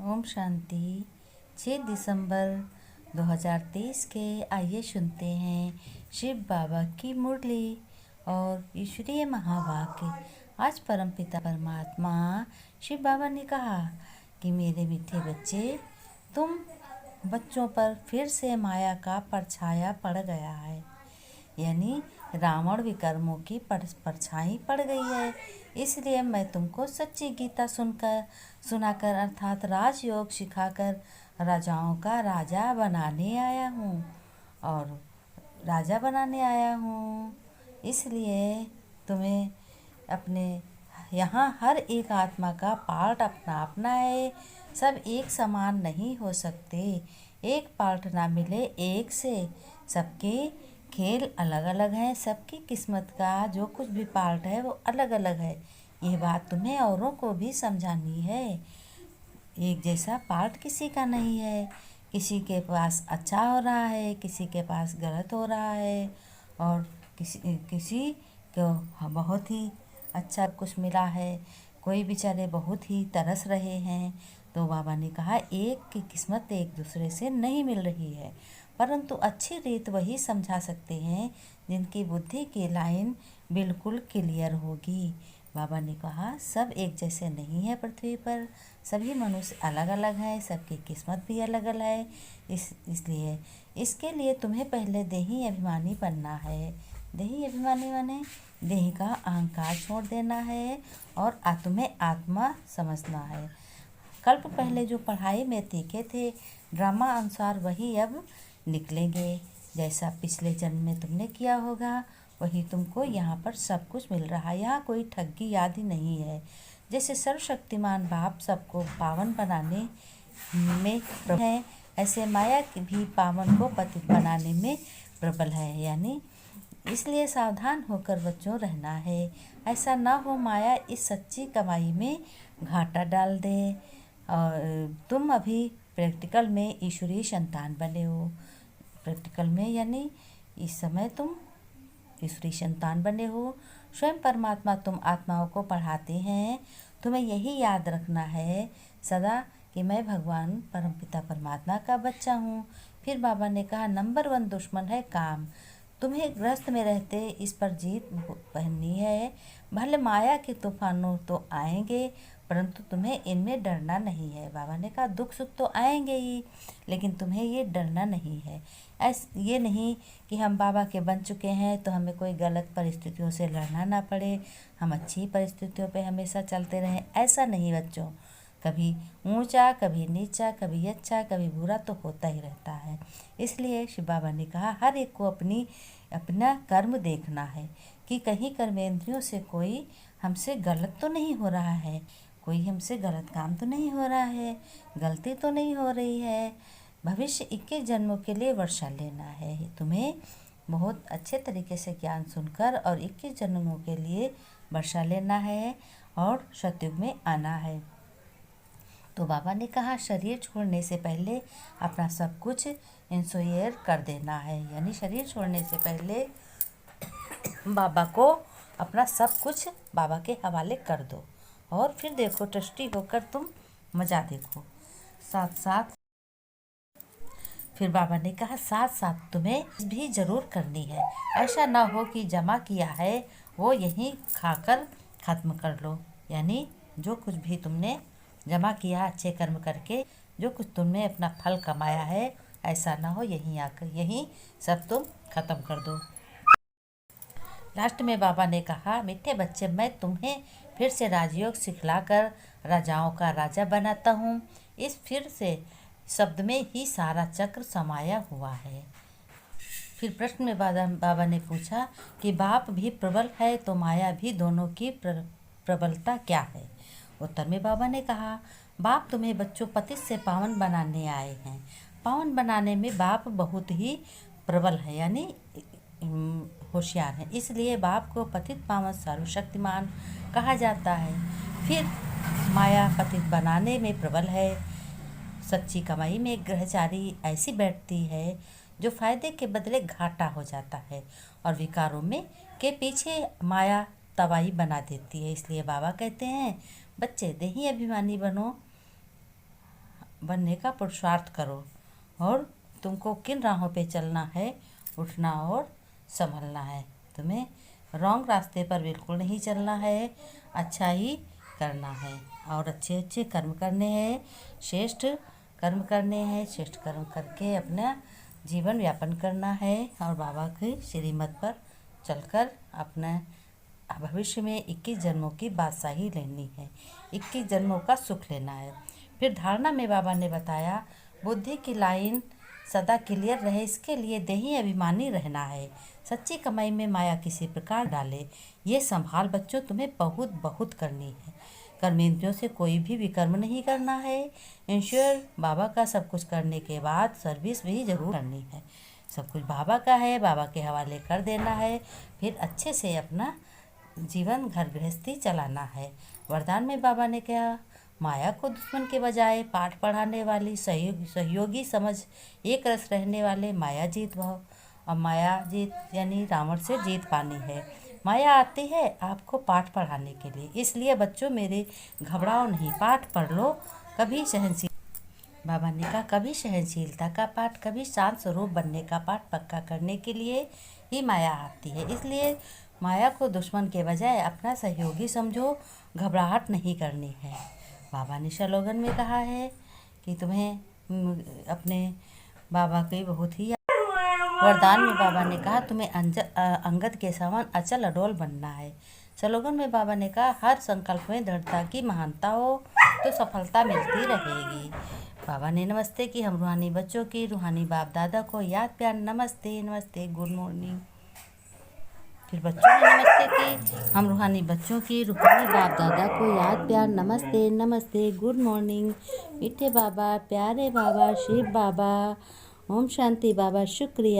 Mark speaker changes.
Speaker 1: ओम शांति। 6 दिसंबर 2023 के आइए सुनते हैं शिव बाबा की मुरली और ईश्वरीय महावाक्य। आज परमपिता परमात्मा शिव बाबा ने कहा कि मेरे मीठे बच्चे, तुम बच्चों पर फिर से माया का परछाया पड़ गया है, यानी रावण विकर्मों की परछाई पड़ गई है। इसलिए मैं तुमको सच्ची गीता सुनाकर अर्थात राजयोग सिखाकर राजाओं का राजा बनाने आया हूँ और राजा बनाने आया हूँ। इसलिए तुम्हें अपने यहाँ हर एक आत्मा का पार्ट अपना अपना है। सब एक समान नहीं हो सकते। एक पार्ट ना मिले एक से। सबके खेल अलग अलग हैं। सबकी किस्मत का जो कुछ भी पार्ट है वो अलग अलग है। ये बात तुम्हें औरों को भी समझानी है। एक जैसा पार्ट किसी का नहीं है। किसी के पास अच्छा हो रहा है, किसी के पास गलत हो रहा है और किसी को बहुत ही अच्छा कुछ मिला है। कोई बेचारे बहुत ही तरस रहे हैं। तो बाबा ने कहा एक की किस्मत एक दूसरे से नहीं मिल रही है, परंतु अच्छी रीत वही समझा सकते हैं जिनकी बुद्धि की लाइन बिल्कुल क्लियर होगी। बाबा ने कहा सब एक जैसे नहीं है पृथ्वी पर। सभी मनुष्य अलग अलग हैं। सबकी किस्मत भी अलग अलग है। इसलिए इसके लिए तुम्हें पहले देही अभिमानी बनना है। देही अभिमानी माने देही का अहंकार छोड़ देना है और तुम्हें आत्मा समझना है। कल्प पहले जो पढ़ाई में सीखे थे ड्रामा अनुसार वही अब निकलेंगे। जैसा पिछले जन्म में तुमने किया होगा वही तुमको यहाँ पर सब कुछ मिल रहा है। यहाँ कोई ठगी आदि नहीं है। जैसे सर्वशक्तिमान बाप सबको पावन बनाने में प्रबल है, ऐसे माया भी पावन को पतित बनाने में प्रबल है। यानी इसलिए सावधान होकर बच्चों रहना है। ऐसा ना हो माया इस सच्ची कमाई में घाटा डाल दे। और तुम अभी प्रैक्टिकल में ईश्वरीय संतान बने हो। प्रैक्टिकल में यानी इस समय तुम ईश्वरीय संतान बने हो। स्वयं परमात्मा तुम आत्माओं को पढ़ाते हैं। तुम्हें यही याद रखना है सदा कि मैं भगवान परमपिता परमात्मा का बच्चा हूँ। फिर बाबा ने कहा नंबर 1 दुश्मन है काम। तुम्हें ग्रस्त में रहते इस पर जीत पहननी है। भले माया के तूफानों तो आएंगे, परंतु तुम्हें इनमें डरना नहीं है। बाबा ने कहा दुख सुख तो आएंगे ही, लेकिन तुम्हें ये डरना नहीं है। ये नहीं कि हम बाबा के बन चुके हैं तो हमें कोई गलत परिस्थितियों से लड़ना ना पड़े, हम अच्छी परिस्थितियों पे हमेशा चलते रहें। ऐसा नहीं बच्चों। कभी ऊंचा, कभी नीचा, कभी अच्छा, कभी बुरा तो होता ही रहता है। इसलिए शिव बाबा ने कहा हर एक को अपना कर्म देखना है कि कहीं कर्मेंद्रियों से कोई हमसे गलत तो नहीं हो रहा है, कोई हमसे गलत काम तो नहीं हो रहा है, गलती तो नहीं हो रही है। भविष्य 21 जन्मों के लिए वर्षा लेना है तुम्हें। बहुत अच्छे तरीके से ज्ञान सुनकर और 21 जन्मों के लिए वर्षा लेना है और सतयुग में आना है। तो बाबा ने कहा शरीर छोड़ने से पहले अपना सब कुछ इंश्योर कर देना है। यानी शरीर छोड़ने से पहले बाबा को अपना सब कुछ बाबा के हवाले कर दो और फिर देखो ट्रस्टी होकर तुम मज़ा देखो। साथ साथ फिर बाबा ने कहा साथ साथ तुम्हें भी ज़रूर करनी है। ऐसा ना हो कि जमा किया है वो यहीं खाकर ख़त्म कर लो। यानी जो कुछ भी तुमने जमा किया अच्छे कर्म करके, जो कुछ तुमने अपना फल कमाया है, ऐसा ना हो यहीं आकर यहीं सब तुम ख़त्म कर दो। लास्ट में बाबा ने कहा मीठे बच्चे, मैं तुम्हें फिर से राजयोग सिखलाकर राजाओं का राजा बनाता हूँ। इस फिर से शब्द में ही सारा चक्र समाया हुआ है। फिर प्रश्न में बाबा ने पूछा कि बाप भी प्रबल है तो माया भी, दोनों की प्रबलता क्या है? उत्तर में बाबा ने कहा बाप तुम्हें बच्चों पतित से पावन बनाने आए हैं। पावन बनाने में बाप बहुत ही प्रबल है, यानी होशियार है। इसलिए बाप को पतित पावन सर्वशक्तिमान कहा जाता है। फिर माया पतित बनाने में प्रबल है। सच्ची कमाई में ग्रहचारी ऐसी बैठती है जो फायदे के बदले घाटा हो जाता है और विकारों में के पीछे माया तबाही बना देती है। इसलिए बाबा कहते हैं बच्चे देही अभिमानी बनो। बनने का पुरुषार्थ करो और तुमको किन राहों पे चलना है, उठना और संभलना है। तुम्हें रॉन्ग रास्ते पर बिल्कुल नहीं चलना है, अच्छा ही करना है और अच्छे अच्छे कर्म करने हैं, श्रेष्ठ कर्म करने हैं। श्रेष्ठ कर्म करके अपना जीवन व्यापन करना है और बाबा की श्रीमत पर चलकर अपना भविष्य में 21 जन्मों की बादशाही लेनी है, 21 जन्मों का सुख लेना है। फिर धारणा में बाबा ने बताया, बुद्धि की लाइन सदा क्लियर रहे, इसके लिए देही अभिमानी रहना है। सच्ची कमाई में माया किसी प्रकार डाले, ये संभाल बच्चों तुम्हें बहुत बहुत करनी है। कर्मेंद्रियों से कोई भी विकर्म नहीं करना है। इंश्योर बाबा का सब कुछ करने के बाद सर्विस भी जरूर करनी है। सब कुछ बाबा का है, बाबा के हवाले कर देना है। फिर अच्छे से अपना जीवन घर गृहस्थी चलाना है। वरदान में बाबा ने कहा, माया को दुश्मन के बजाय पाठ पढ़ाने वाली सहयोगी समझ, एक रस रहने वाले माया जीत भाव। और माया जीत यानी रावण से जीत पानी है। माया आती है आपको पाठ पढ़ाने के लिए, इसलिए बच्चों मेरे घबराओ नहीं, पाठ पढ़ लो। कभी सहनशील बाबा ने कहा, कभी सहनशीलता का पाठ, कभी शांत स्वरूप बनने का पाठ पक्का करने के लिए ही माया आती है। इसलिए माया को दुश्मन के बजाय अपना सहयोगी समझो, घबराहट नहीं करनी है। बाबा ने स्लोगन में कहा है कि तुम्हें अपने बाबा के बहुत ही वरदान में बाबा ने कहा, तुम्हें अंगद के समान अचल अडोल बनना है। स्लोगन में बाबा ने कहा, हर संकल्प में दृढ़ता की महानता हो तो सफलता मिलती रहेगी। बाबा ने नमस्ते की, हम रूहानी बच्चों की, रूहानी बाप दादा को याद प्यार नमस्ते नमस्ते गुड मॉर्निंग। फिर बच्चों ने नमस्ते की, हम रूहानी बच्चों की, रूहानी बाप दादा को याद प्यार नमस्ते नमस्ते गुड मॉर्निंग। मीठे बाबा, प्यारे बाबा, शिव बाबा, ओम शांति बाबा, शुक्रिया।